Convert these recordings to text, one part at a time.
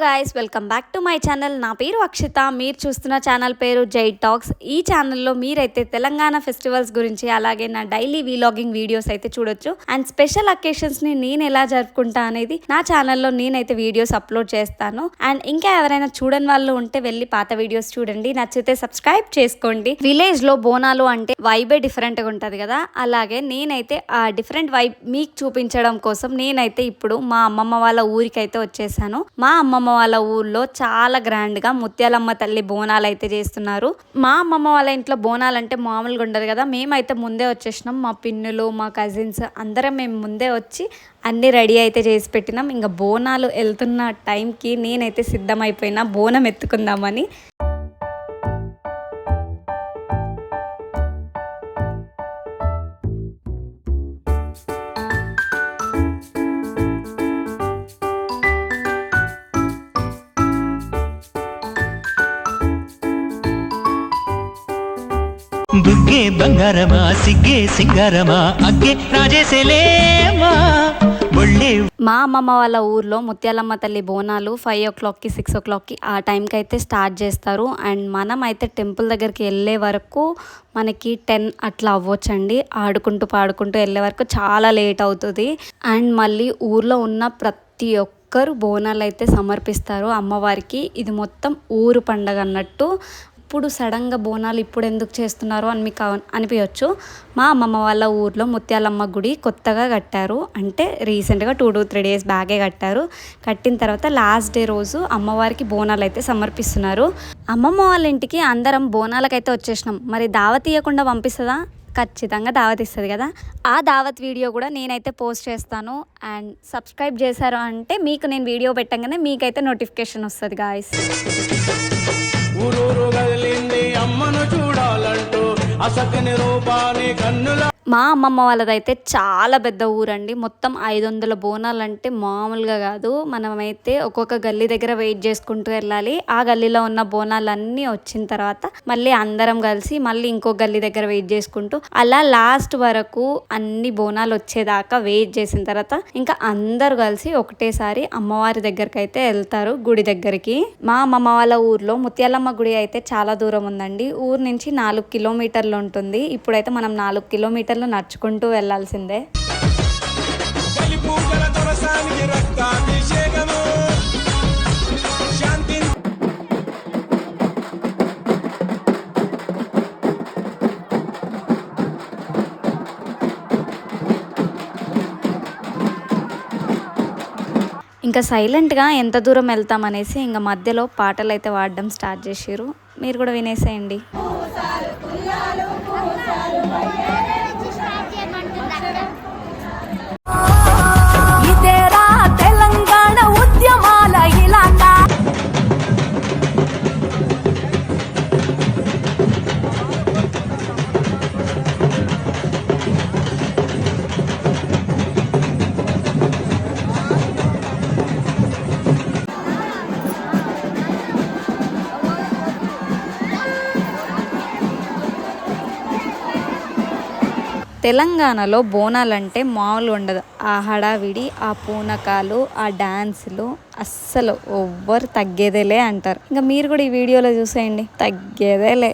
Guys, welcome back to my channel. నా పేరు అక్షిత. మీరు చూస్తున్న ఛానల్ పేరు జై టాక్స్. ఈ ఛానల్లో మీరైతే తెలంగాణ ఫెస్టివల్స్ గురించి అలాగే నా డైలీ వీలాగింగ్ వీడియోస్ అయితే చూడొచ్చు. అండ్ స్పెషల్ అకేషన్స్ని నేను ఎలా జరుపుకుంటా అనేది నా ఛానల్లో నేనైతే వీడియోస్ అప్లోడ్ చేస్తాను. అండ్ ఇంకా ఎవరైనా చూడని వాళ్ళు ఉంటే వెళ్ళి పాత వీడియోస్ చూడండి. నచ్చితే సబ్స్క్రైబ్ చేసుకోండి. విలేజ్లో బోనాలు అంటే వైబే డిఫరెంట్గా ఉంటుంది కదా, అలాగే నేనైతే ఆ డిఫరెంట్ వైబ్ మీకు చూపించడం కోసం నేనైతే ఇప్పుడు మా అమ్మమ్మ వాళ్ళ ఊరికైతే వచ్చేసాను. మా అమ్మమ్మ వాళ్ళ ఊర్లో చాలా గ్రాండ్ గా ముత్యాలమ్మ తల్లి బోనాలు అయితే చేస్తున్నారు. మా అమ్మమ్మ వాళ్ళ ఇంట్లో బోనాలు అంటే మామూలుగా ఉండదు కదా. మేమైతే ముందే వచ్చేసినాం. మా పిన్నులు, మా కజిన్స్ అందరం మేము ముందే వచ్చి అన్నీ రెడీ అయితే చేసి పెట్టినాం. ఇంకా బోనాలు వెళ్తున్న టైంకి నేనైతే సిద్ధమైపోయినా బోనం ఎత్తుకుందామని. బుగ్గే బంగారమా సిగ్గే సింగారమా అగ్గే రాజేసేలేమా ఒళ్ళే. మా అమ్మమ్మ వాళ్ళ ఊర్లో ముత్యాలమ్మ తల్లి బోనాలు 5 o'clockకి 6 o'clockకి ఆ టైంకి అయితే స్టార్ట్ చేస్తారు. అండ్ మనం అయితే టెంపుల్ దగ్గరికి వెళ్ళే వరకు మనకి 10 అట్లా అవ్వచ్చండి. ఆడుకుంటూ పాడుకుంటూ వెళ్ళే వరకు చాలా లేట్ అవుతుంది. అండ్ మళ్ళీ ఊర్లో ఉన్న ప్రతి ఒక్కరు బోనాలు అయితే సమర్పిస్తారు అమ్మవారికి. ఇది మొత్తం ఊరు పండగ అన్నట్టు. ఇప్పుడు సడన్గా బోనాలు ఇప్పుడు ఎందుకు చేస్తున్నారు అని మీకు అనిపించవచ్చు. మా అమ్మమ్మ వాళ్ళ ఊర్లో ముత్యాలమ్మ గుడి కొత్తగా కట్టారు. అంటే రీసెంట్గా 2 to 3 days బ్యాగే కట్టారు. కట్టిన తర్వాత లాస్ట్ డే రోజు అమ్మవారికి బోనాలు అయితే సమర్పిస్తున్నారు. అమ్మమ్మ వాళ్ళ ఇంటికి అందరం బోనాలకైతే వచ్చేసినాం. మరి దావత్ ఇవ్వకుండా పంపిస్తుందా? ఖచ్చితంగా దావత్ ఇస్తుంది కదా. ఆ దావత్ వీడియో కూడా నేనైతే పోస్ట్ చేస్తాను. అండ్ సబ్స్క్రైబ్ చేశారు అంటే మీకు నేను వీడియో పెట్టగానే మీకైతే నోటిఫికేషన్ వస్తుంది గాయ్స్. ఊరూరు కదిలింది అమ్మను చూడాలంటూ అసకని రూపాన్ని కన్నుల. మా అమ్మమ్మ వాళ్ళదైతే చాలా పెద్ద ఊరండి. మొత్తం 500 బోనాలు అంటే మామూలుగా కాదు. మనమైతే ఒక్కొక్క గల్లీ దగ్గర వెయిట్ చేసుకుంటూ వెళ్ళాలి. ఆ గల్లీలో ఉన్న బోనాలన్నీ వచ్చిన తర్వాత మళ్ళీ అందరం కలిసి మళ్ళీ ఇంకో గల్లీ దగ్గర వెయిట్ చేసుకుంటూ అలా లాస్ట్ వరకు అన్ని బోనాలు వచ్చేదాకా వెయిట్ చేసిన తర్వాత ఇంకా అందరు కలిసి ఒకటేసారి అమ్మవారి దగ్గరికి అయితే వెళ్తారు, గుడి దగ్గరికి. మా అమ్మమ్మ వాళ్ళ ఊర్లో ముత్యాలమ్మ గుడి అయితే చాలా దూరం ఉందండి. ఊరు నుంచి 4 kilometers ఉంటుంది. ఇప్పుడైతే మనం 4 kilometers నడుచుకుంటూ వెళ్లాల్సిందే. ఇంకా సైలెంట్గా ఎంత దూరం వెళ్తామనేసి ఇంకా మధ్యలో పాటలు అయితే పాడడం స్టార్ట్ చేసారు. మీరు కూడా వినేసేయండి. ఇదేరా తెలంగాణ ఉద్యమాల ఇలాకా. తెలంగాణలో బోనాలంటే మామూలు ఉండదు. ఆ హడావిడి, ఆ పూనకాలు, ఆ డాన్సులు అస్సలు ఎవ్వరు తగ్గేదేలే అంటారు. ఇంకా మీరు కూడా ఈ వీడియోలో చూసేయండి, తగ్గేదేలే.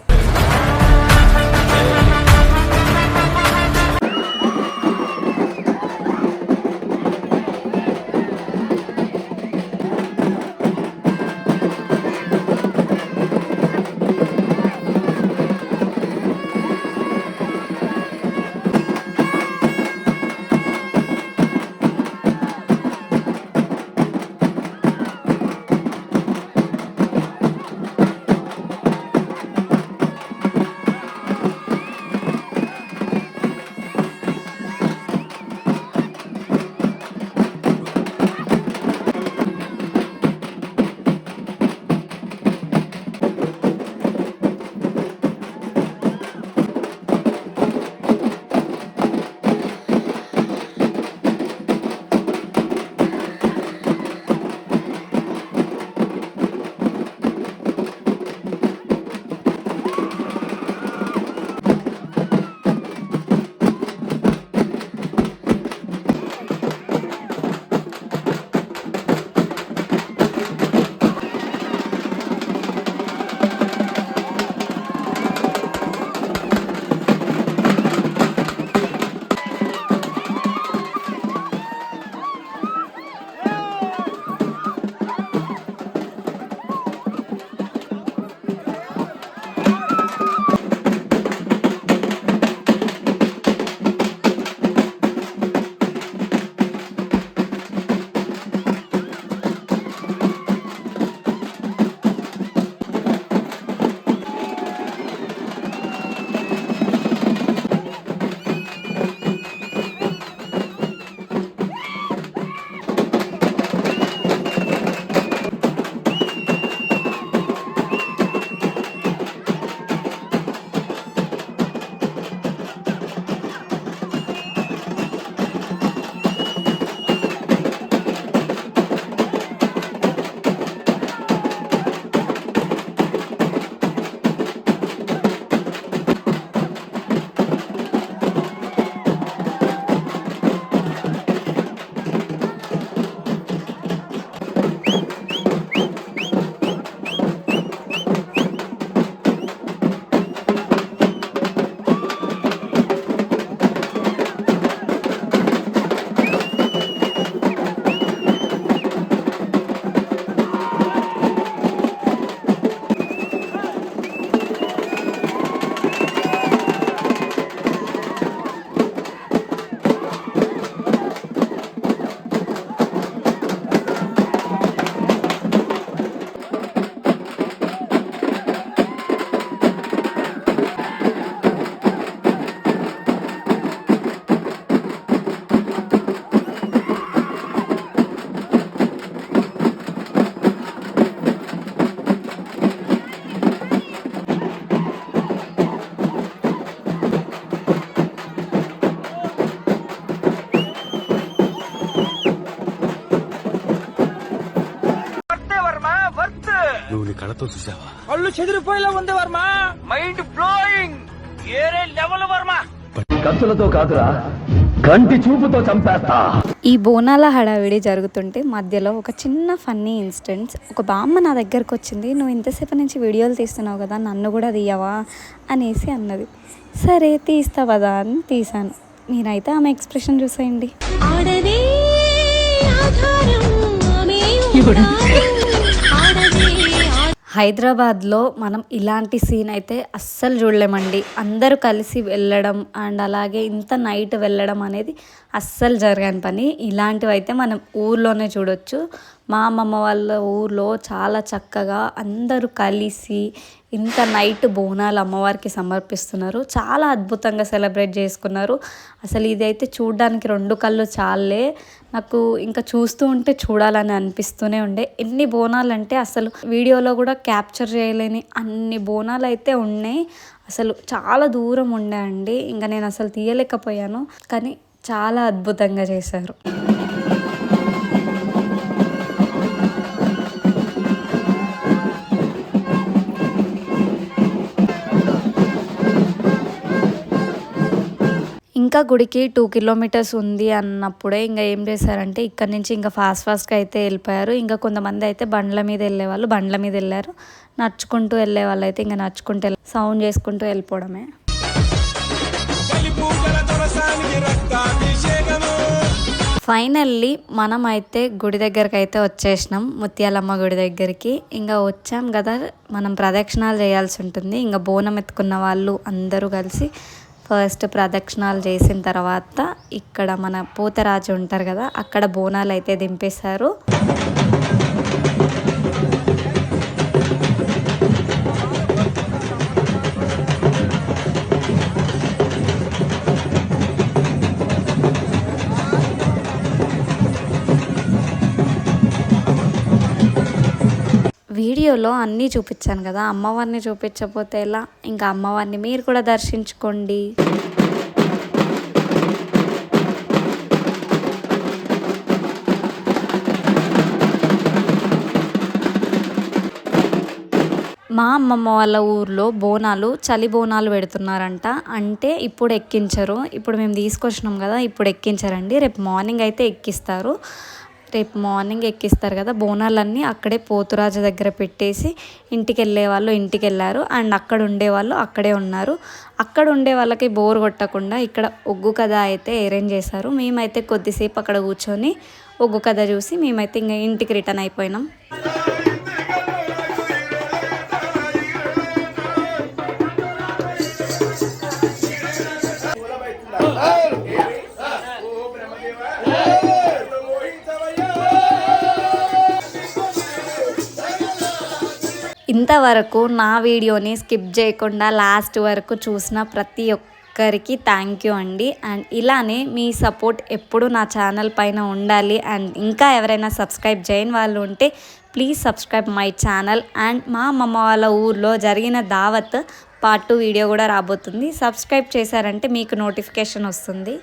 మొత్తం చూసావా? కళ్ళు చెదిరిపోయేలా ఉంది వర్మ. Mind blowing. ఏరే లెవెల్ వర్మ. కత్తులతో కాదురా, కంటి చూపుతో చంపేస్తా. ఈ బోనాల హడావిడి జరుగుతుంటే మధ్యలో ఒక చిన్న ఫన్నీ ఇన్సిడెంట్స్. ఒక బామ్మ నా దగ్గరకు వచ్చింది, నువ్వు ఇంతసేపు నుంచి వీడియోలు తీస్తున్నావు కదా, నన్ను కూడా తీయవా అనేసి అన్నది. సరే తీస్తా కదా అని తీసాను. మీరైతే ఆమె ఎక్స్ప్రెషన్ చూసేయండి. హైదరాబాద్లో మనం ఇలాంటి సీన్ అయితే అస్సలు చూడలేమండి. అందరూ కలిసి వెళ్ళడం అండ్ అలాగే ఇంత నైట్ వెళ్ళడం అనేది అస్సలు జరగని పని. ఇలాంటివి అయితే మనం ఊర్లోనే చూడొచ్చు. మా అమ్మమ్మ వాళ్ళ ఊర్లో చాలా చక్కగా అందరూ కలిసి ఇంత నైట్ బోనాలు అమ్మవారికి సమర్పిస్తున్నారు. చాలా అద్భుతంగా సెలబ్రేట్ చేసుకున్నారు. అసలు ఇదైతే చూడడానికి 2 కళ్ళు చాలే. నాకు ఇంకా చూస్తూ ఉంటే చూడాలని అనిపిస్తూనే ఉండే. ఎన్ని బోనాలు అంటే అసలు వీడియోలో కూడా క్యాప్చర్ చేయలేని అన్ని బోనాలు అయితే ఉన్నాయి. అసలు చాలా దూరం ఉండే అండి. ఇంకా నేను అసలు తీయలేకపోయాను. కానీ చాలా అద్భుతంగా చేశారు. ఇంకా గుడికి 2 కిలోమీటర్స్ ఉంది అన్నప్పుడే ఇంకా ఏం చేశారంటే ఇక్కడ నుంచి ఇంకా ఫాస్ట్గా అయితే వెళ్ళిపోయారు. ఇంకా కొంతమంది అయితే బండ్ల మీద వెళ్ళేవాళ్ళు బండ్ల మీద వెళ్ళారు. నడుచుకుంటూ వెళ్ళే వాళ్ళు అయితే ఇంకా నడుచుకుంటూ సౌండ్ చేసుకుంటూ వెళ్ళిపోవడమే. ఫైనల్లీ మనం అయితే గుడి దగ్గరికి అయితే వచ్చేసినాం, ముత్యాలమ్మ గుడి దగ్గరికి. ఇంకా వచ్చాం కదా, మనం ప్రదక్షిణాలు చేయాల్సి ఉంటుంది. ఇంకా బోనం ఎత్తుకున్న వాళ్ళు అందరూ కలిసి ఫస్ట్ ప్రదక్షిణాలు చేసిన తర్వాత ఇక్కడ మన పూతరాజు ఉంటారు కదా, అక్కడ బోనాలు అయితే దింపేశారు. వీడియోలో అన్నీ చూపించాను కదా, అమ్మవారిని చూపించకపోతే ఎలా? ఇంకా అమ్మవారిని మీరు కూడా దర్శించుకోండి. మా అమ్మమ్మ వాళ్ళ ఊర్లో బోనాలు చలి బోనాలు పెడుతున్నారంట. అంటే ఇప్పుడు ఎక్కించరు, ఇప్పుడు మేము తీసుకొచ్చినాం కదా, ఇప్పుడు ఎక్కించరండి. రేపు మార్నింగ్ అయితే ఎక్కిస్తారు. రేపు మార్నింగ్ ఎక్కిస్తారు కదా. బోనాలన్నీ అక్కడే పోతురాజు దగ్గర పెట్టేసి ఇంటికి వెళ్ళే వాళ్ళు ఇంటికి వెళ్ళారు. అండ్ అక్కడ ఉండేవాళ్ళు అక్కడే ఉన్నారు. అక్కడ ఉండే వాళ్ళకి బోర్ కొట్టకుండా ఇక్కడ ఒగ్గు కథ అయితే అరేంజ్ చేశారు. మేమైతే కొద్దిసేపు అక్కడ కూర్చొని ఒగ్గు కథ చూసి మేమైతే ఇంకా ఇంటికి రిటర్న్ అయిపోయినాం. ఇంతవరకు నా వీడియోని స్కిప్ చేయకుండా లాస్ట్ వరకు చూసిన ప్రతి ఒక్కరికి థ్యాంక్ యూ అండి. అండ్ ఇలానే మీ సపోర్ట్ ఎప్పుడు నా ఛానల్ పైన ఉండాలి. అండ్ ఇంకా ఎవరైనా సబ్స్క్రైబ్ చేయని వాళ్ళు ఉంటే please subscribe my channel. And మా అమ్మమ్మ వాళ్ళ ఊర్లో జరిగిన దావత్ పార్ట్ 2 వీడియో కూడా రాబోతుంది. సబ్స్క్రైబ్ చేశారంటే మీకు నోటిఫికేషన్ వస్తుంది.